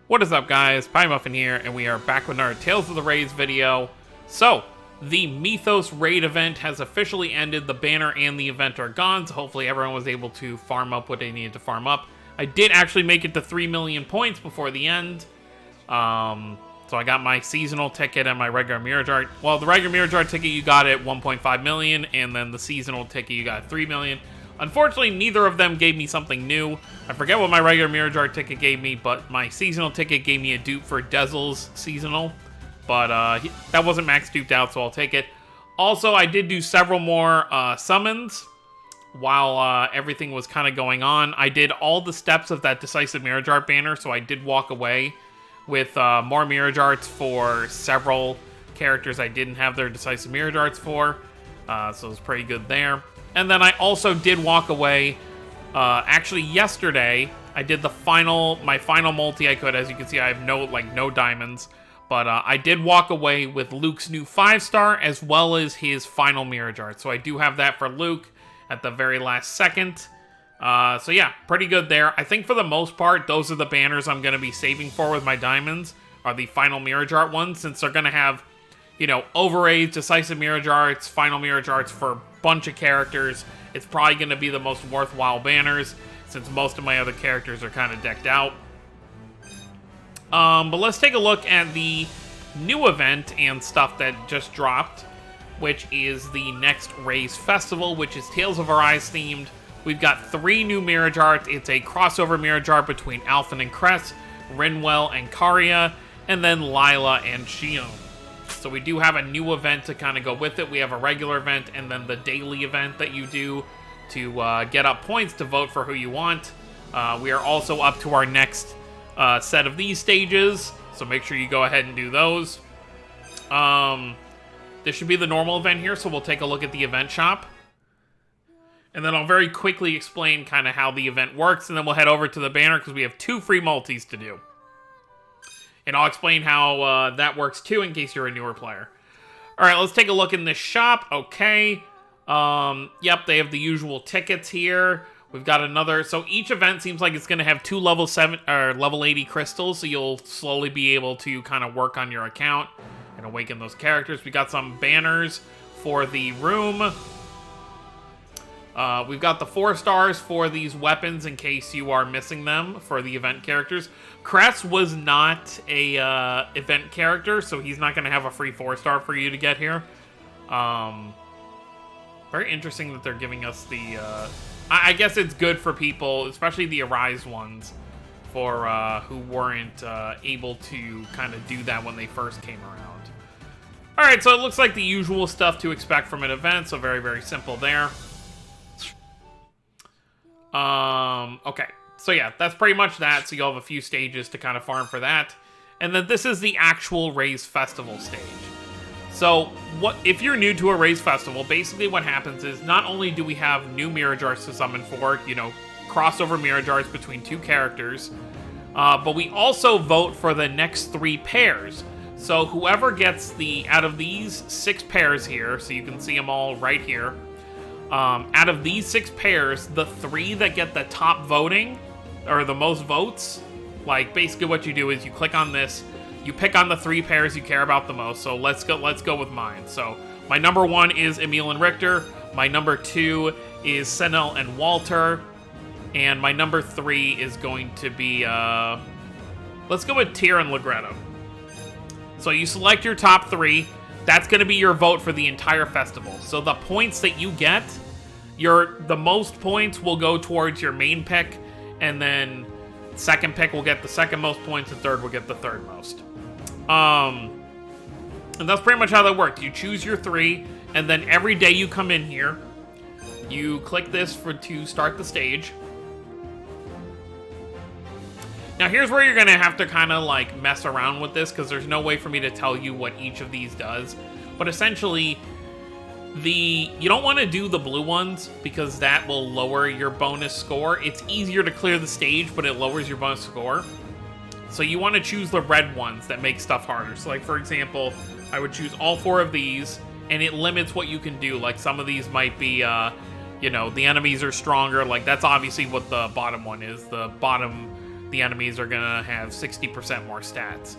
What is up, guys? Pie Muffin here, and we are back with another Tales of the Raids video. So, the Mythos Raid event has officially ended. The banner and the event are gone, so hopefully everyone was able to farm up what they needed to farm up. I did actually make it to 3 million points before the end. So I got my seasonal ticket and my regular Mirror Jar. Well, the regular Mirror Jar ticket you got at 1.5 million, and then the seasonal ticket you got at 3 million. Unfortunately, neither of them gave me something new. I forget what my regular Mirror Jar ticket gave me, but my seasonal ticket gave me a dupe for Dezel's seasonal. But that wasn't max duped out, so I'll take it. Also, I did do several more summons while everything was kind of going on. I did all the steps of that Decisive Mirror Jar banner, so I did walk away with more Mirror Jarts for several characters I didn't have their Decisive Mirror Jarts for. So it was pretty good there. And then I also did walk away, actually yesterday, I did my final multi I could. As you can see, I have no diamonds. But I did walk away with Luke's new 5-star, as well as his final Mirror Jar. So I do have that for Luke at the very last second. So yeah, pretty good there. I think for the most part, those are the banners I'm going to be saving for with my diamonds, are the final Mirror Jar ones, since they're going to have, you know, overraids, decisive Mirror Jarts, final Mirror Jarts for a bunch of characters. It's probably going to be the most worthwhile banners, since most of my other characters are kind of decked out. But let's take a look at the new event and stuff that just dropped, which is the next Raise Festival, which is Tales of Arise themed. We've got 3 new Mirror Jarts. It's a crossover Mirror Jar between Alphen and Cress, Rinwell and Karia, and then Lila and Xion. So we do have a new event to kind of go with it. We have a regular event and then the daily event that you do to get up points to vote for who you want. We are also up to our next set of these stages, so make sure you go ahead and do those. This should be the normal event here, so we'll take a look at the event shop. And then I'll very quickly explain kind of how the event works, and then we'll head over to the banner because we have 2 free multis to do. And I'll explain how that works too in case you're a newer player. Alright, let's take a look in this shop. Okay. Yep, they have the usual tickets here. We've got another, so each event seems like it's going to have 2 level 7 or level 80 crystals, so you'll slowly be able to kind of work on your account and awaken those characters. We got some banners for the room. We've got the 4 stars for these weapons in case you are missing them for the event characters. Cress was not a event character, so he's not going to have a free 4-star for you to get here. Very interesting that they're giving us the... I guess it's good for people, especially the Arise ones, for who weren't able to kind of do that when they first came around. Alright, so it looks like the usual stuff to expect from an event, so very, very simple there. Okay, so yeah, that's pretty much that, so you'll have a few stages to kind of farm for that. And then this is the actual Raise Festival stage. So, if you're new to a Raise Festival, basically what happens is not only do we have new Mirror Jars to summon for, you know, crossover Mirror Jars between 2 characters, but we also vote for the next 3 pairs. So whoever gets out of these 6 pairs here, so you can see them all right here, out of these 6 pairs, the 3 that get the top voting, or the most votes, like basically what you do is you click on this, you pick on the 3 pairs you care about the most. So let's go with mine. So my number 1 is Emil and Richter. My number 2 is Senel and Walter. And my number 3 is going to be, let's go with Tyr and Legretto. So you select your top 3. That's going to be your vote for the entire festival. So the points that you get, the most points will go towards your main pick. And then second pick will get the second most points, and third will get the third most. And that's pretty much how that works. You choose your 3, and then every day you come in here, you click this to start the stage. Now here's where you're going to have to kind of like mess around with this, because there's no way for me to tell you what each of these does. But essentially, you don't want to do the blue ones because that will lower your bonus score. It's easier to clear the stage, but it lowers your bonus score. So you want to choose the red ones that make stuff harder. So like, for example, I would choose all 4 of these, and it limits what you can do. Like some of these might be, you know, the enemies are stronger. Like that's obviously what the bottom one is. The bottom the enemies are gonna have 60% more stats.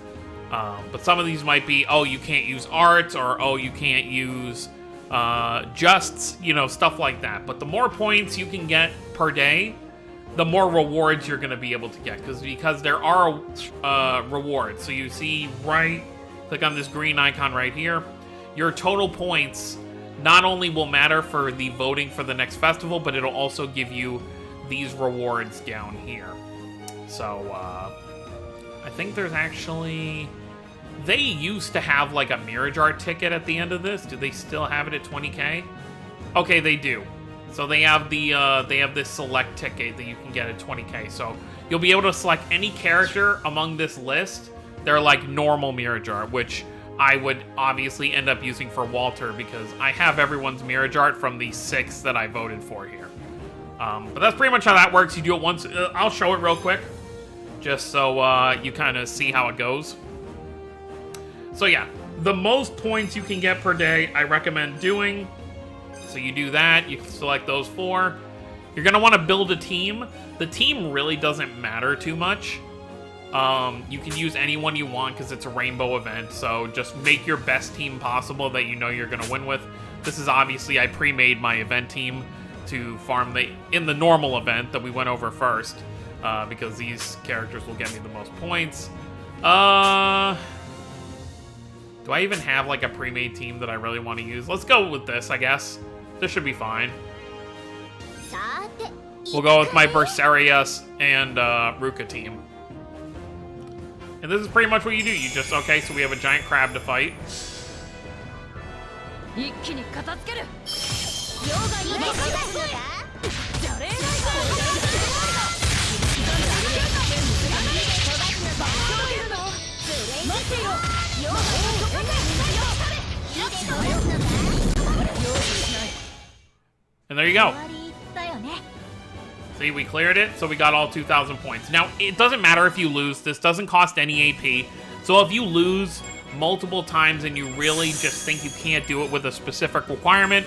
But some of these might be, oh, you can't use arts, or oh, you can't use justs, you know, stuff like that. But the more points you can get per day, the more rewards you're gonna be able to get, because there are rewards. So you see, click on this green icon right here. Your total points not only will matter for the voting for the next festival, but it'll also give you these rewards down here. So, I think there's actually... They used to have, like, a Mirajar ticket at the end of this. Do they still have it at 20k? Okay, they do. So they have this select ticket that you can get at 20k. So you'll be able to select any character among this list. They're like normal Mirajar, which I would obviously end up using for Walter because I have everyone's Mirajar from the 6 that I voted for here. But that's pretty much how that works. You do it once. I'll show it real quick, just so you kind of see how it goes. So yeah, the most points you can get per day, I recommend doing. So you do that. You can select those 4. You're going to want to build a team. The team really doesn't matter too much. You can use anyone you want because it's a rainbow event, so just make your best team possible that you know you're going to win with. This is obviously, I pre-made my event team to farm in the normal event that we went over first, because these characters will get me the most points. Do I even have like a pre-made team that I really want to use? Let's go with this, I guess. This should be fine. We'll go with my Berseria and Ruka team. And this is pretty much what you do. You just, okay, so we have a giant crab to fight. And there you go. See, we cleared it, so we got all 2,000 points. Now, it doesn't matter if you lose. This doesn't cost any AP. So if you lose multiple times and you really just think you can't do it with a specific requirement,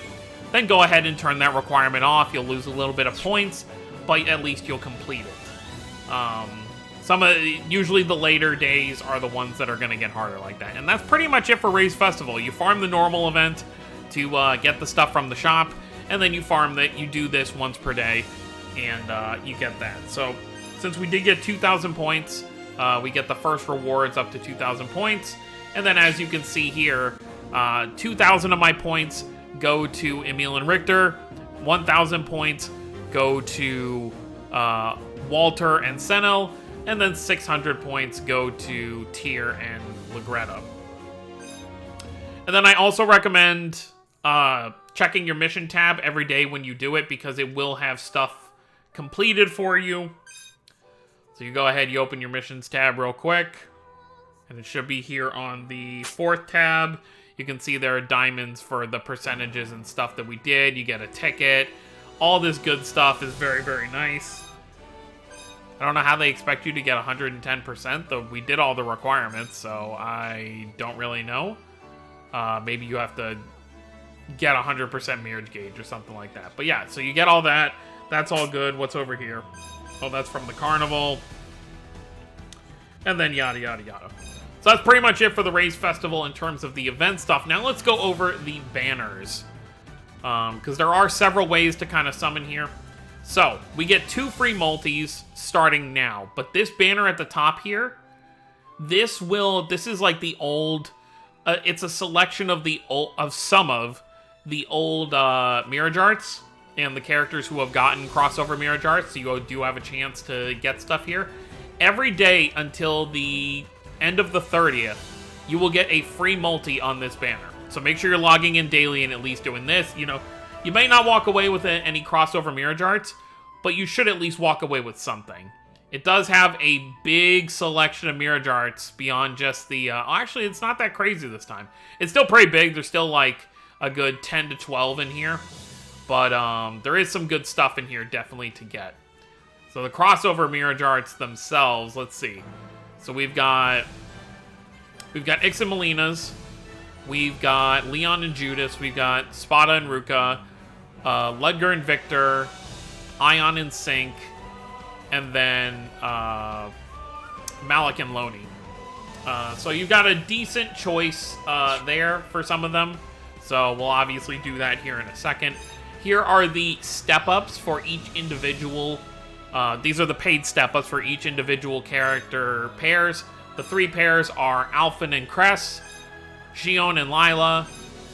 then go ahead and turn that requirement off. You'll lose a little bit of points, but at least you'll complete it. Usually the later days are the ones that are going to get harder like that. And that's pretty much it for Ray's Festival. You farm the normal event to get the stuff from the shop, and then you farm that. You do this once per day, and you get that. So since we did get 2,000 points, we get the first rewards up to 2,000 points. And then as you can see here, 2,000 of my points go to Emil and Richter. 1,000 points go to Walter and Senel. And then 600 points go to Tyr and Lagretta. And then I also recommend checking your mission tab every day when you do it, because it will have stuff completed for you. So you go ahead, you open your missions tab real quick, and it should be here on the 4th tab. You can see there are diamonds for the percentages and stuff that we did. You get a ticket. All this good stuff is very, very nice. I don't know how they expect you to get 110%, though we did all the requirements, so I don't really know. Maybe you have to get 100% Mirage Gauge or something like that. But yeah, so you get all that. That's all good. What's over here? Oh, that's from the carnival. And then yada, yada, yada. So that's pretty much it for the Ray's Festival in terms of the event stuff. Now let's go over the banners, because there are several ways to kind of summon here. So we get 2 free multis starting now, but this banner at the top here, this is like the old, it's a selection of some of the old Mirage Arts and the characters who have gotten crossover Mirage Arts, so you do have a chance to get stuff here. Every day until the end of the 30th, you will get a free multi on this banner. So make sure you're logging in daily and at least doing this. You know, you may not walk away with any crossover Mirage Arts, but you should at least walk away with something. It does have a big selection of Mirage Arts beyond just the... actually, it's not that crazy this time. It's still pretty big. There's still like a good 10 to 12 in here. But there is some good stuff in here definitely to get. So the crossover Mirage Arts themselves, let's see. So we've got Ix and Melina's. We've got Leon and Judas. We've got Spada and Ruka. Ludger and Victor. Ion and Sync. and then Malik and Loney. So you've got a decent choice there for some of them. So we'll obviously do that here in a second. Here are the step-ups for each individual. These are the paid step-ups for each individual character pairs. The 3 pairs are Alphen and Cress, Xion and Lila,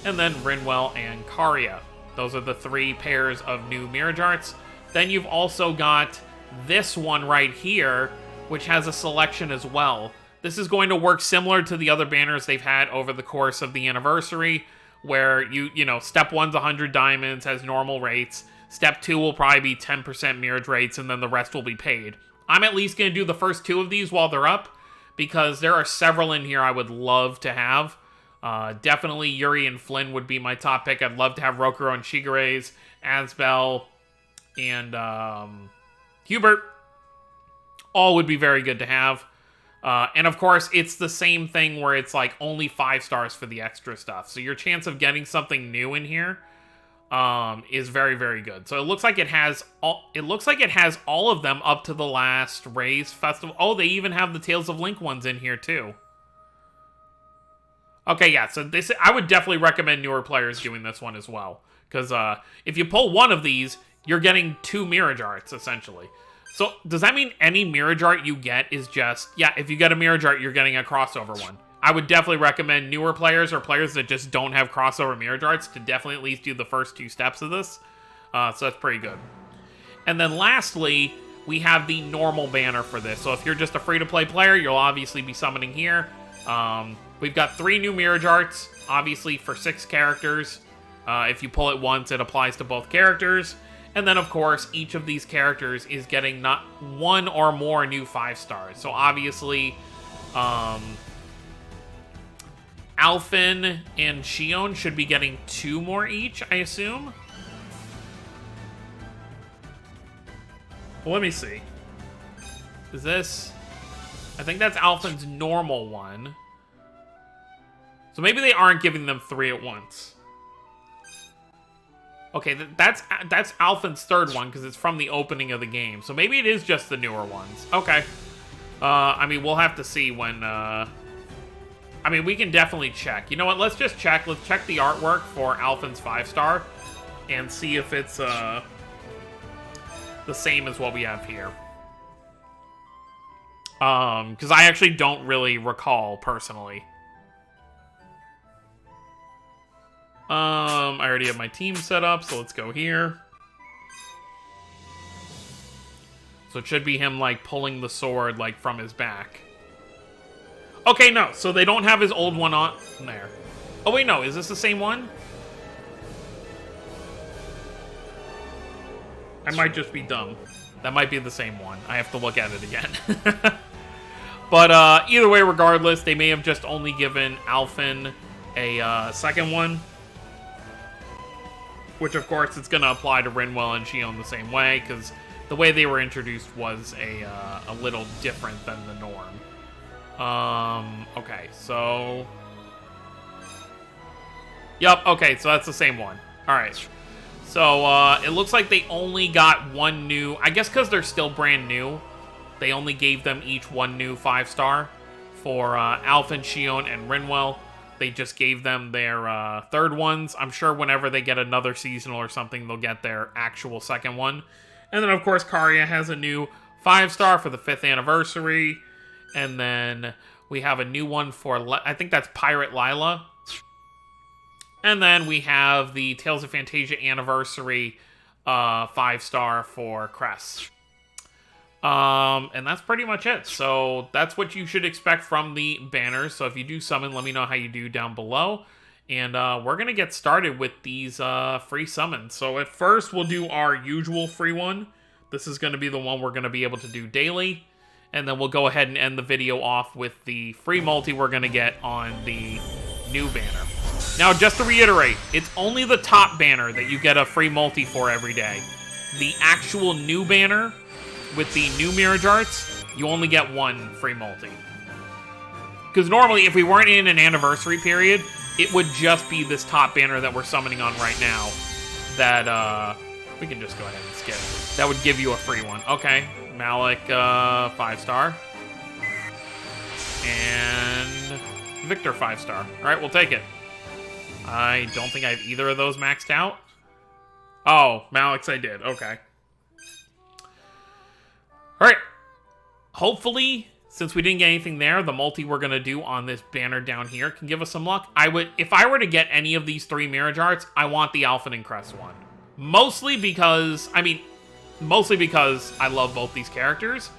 and then Rinwell and Karia. Those are the 3 pairs of new Mirage Arts. Then you've also got this one right here, which has a selection as well. This is going to work similar to the other banners they've had over the course of the anniversary, where you know, step 1's 100 diamonds, has normal rates. Step 2 will probably be 10% Mirage rates, and then the rest will be paid. I'm at least going to do the first 2 of these while they're up, because there are several in here I would love to have. Definitely Yuri and Flynn would be my top pick. I'd love to have Rokuro and Shigere's, Asbel, and Hubert. All would be very good to have. And of course, it's the same thing where it's like only 5 stars for the extra stuff. So your chance of getting something new in here is very, very good. So it looks like it has all of them up to the last Raise Festival. Oh, they even have the Tales of Link ones in here too. Okay, yeah, so this, I would definitely recommend newer players doing this one as well. Because if you pull one of these, you're getting 2 Mirage Arts, essentially. So, does that mean any Mirage Art you get is just... Yeah, if you get a Mirage Art, you're getting a crossover one. I would definitely recommend newer players or players that just don't have crossover Mirage Arts to definitely at least do the first 2 steps of this. So that's pretty good. And then lastly, we have the normal banner for this. So if you're just a free-to-play player, you'll obviously be summoning here. We've got 3 new Mirage Arts, obviously for 6 characters. If you pull it once, it applies to both characters. And then, of course, each of these characters is getting not 1 or more new 5 stars. So obviously, Alphen and Xion should be getting 2 more each, I assume. Well, let me see. Is this... I think that's Alphen's normal one. So maybe they aren't giving them 3 at once. Okay, that's Alphen's 3rd one, because it's from the opening of the game. So maybe it is just the newer ones. Okay. I mean, we'll have to see when... I mean, we can definitely check. You know what? Let's just check. Let's check the artwork for Alphen's 5-star and see if it's the same as what we have here. Because I actually don't really recall, personally. I already have my team set up, so let's go here. So it should be him, like, pulling the sword, like, from his back. Okay, no, so they don't have his old one on there. Oh, wait, no, is this the same one? I might just be dumb. That might be the same one. I have to look at it again. But either way, regardless, they may have just only given Alphen a 2nd one. Which, of course, it's going to apply to Rinwell and Xion the same way, because the way they were introduced was a little different than the norm. Okay, so... Yup, okay, so that's the same one. Alright. So, it looks like they only got 1 new... I guess because they're still brand new, they only gave them each 1 new 5-star. For Alphen, Xion, and Rinwell, they just gave them their 3rd ones. I'm sure whenever they get another seasonal or something, they'll get their actual 2nd one. And then, of course, Karia has a new 5-star for the 5th anniversary. And then we have a new one for, I think that's Pirate Lila. And then we have the Tales of Fantasia anniversary 5-star for Cress. And that's pretty much it. So that's what you should expect from the banners. So if you do summon, let me know how you do down below. And we're going to get started with these free summons. So at first, we'll do our usual free one. This is going to be the one we're going to be able to do daily. And then we'll go ahead and end the video off with the free multi we're going to get on the new banner. Now, just to reiterate, it's only the top banner that you get a free multi for every day. The actual new banner with the new Mirage Arts, you only get 1 free multi. Because normally, if we weren't in an anniversary period, it would just be this top banner that we're summoning on right now that, we can just go ahead and skip. That would give you a free one. Okay, Malik, 5-star. And Victor, 5-star. Alright, we'll take it. I don't think I have either of those maxed out. Oh, Malik's I did. Okay. Alright. Hopefully, since we didn't get anything there, the multi we're going to do on this banner down here can give us some luck. If I were to get any of these 3 Mirage Arts, I want the Alphen and Crest one. Mostly because I love both these characters,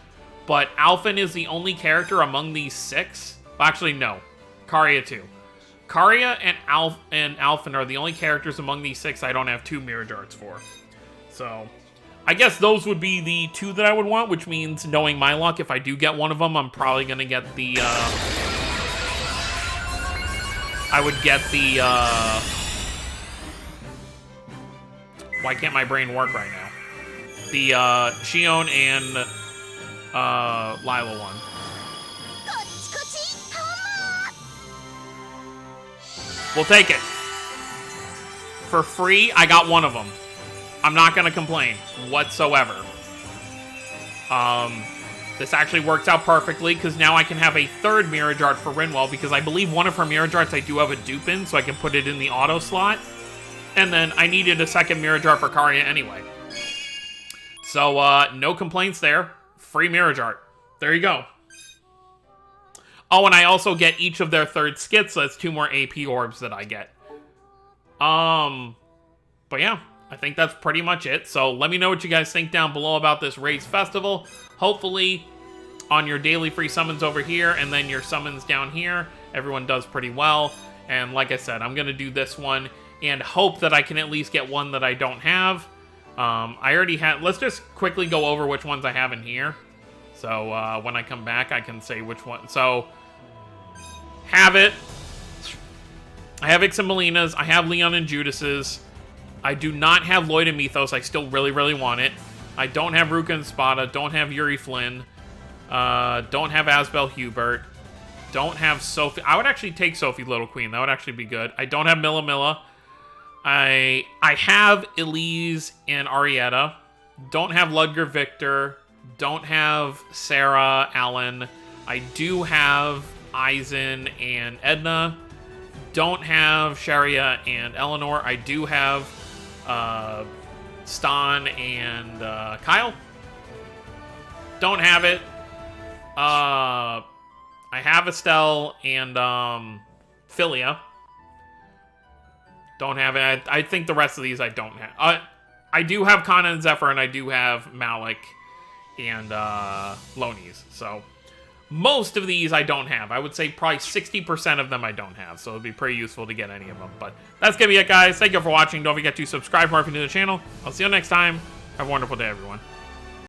but Alphen is the only character among these 6. Well, actually, no. Karia too. Karia and Alphen are the only characters among these 6 I don't have 2 Mirage Arts for. So, I guess those would be the 2 that I would want, which means, knowing my luck, if I do get one of them, I'm probably going to get the, I would get the, why can't my brain work right now? The, Xion and, Lila one. We'll take it. For free, I got one of them. I'm not going to complain whatsoever. This actually works out perfectly, because now I can have a 3rd Mirage Art for Rinwell, because I believe one of her Mirage Arts I do have a dupe in, so I can put it in the auto slot. And then I needed a 2nd Mirage Art for Karia anyway. So, no complaints there. Free Mirage Art. There you go. Oh, and I also get each of their 3rd skits, so that's 2 more AP orbs that I get. But yeah, I think that's pretty much it. So let me know what you guys think down below about this Rays Festival. Hopefully, on your daily free summons over here, and then your summons down here, everyone does pretty well. And like I said, I'm going to do this one, and hope that I can at least get one that I don't have. I already had... Let's just quickly go over which ones I have in here. So, when I come back, I can say which one. So, have it. I have Ix and Melina's. I have Leon and Judas's. I do not have Lloyd and Mythos. I still really, really want it. I don't have Ruka and Spada. Don't have Yuri Flynn. Don't have Asbel Hubert. Don't have Sophie. I would actually take Sophie Little Queen. That would actually be good. I don't have Milla Milla. I have Elise and Arietta. Don't have Ludger Victor. Don't have Sarah Allen. I do have Aizen and Edna. Don't have Sharia and Eleanor. I do have Stan and Kyle. Don't have it. I have Estelle and Philia. Don't have it. I think the rest of these I don't have. I do have Kana and Zephyr, and I do have Malik and Lonies. So most of these I don't have. I would say probably 60% of them I don't have. So it'd be pretty useful to get any of them. But that's going to be it, guys. Thank you for watching. Don't forget to subscribe if you're new to the channel. I'll see you next time. Have a wonderful day, everyone.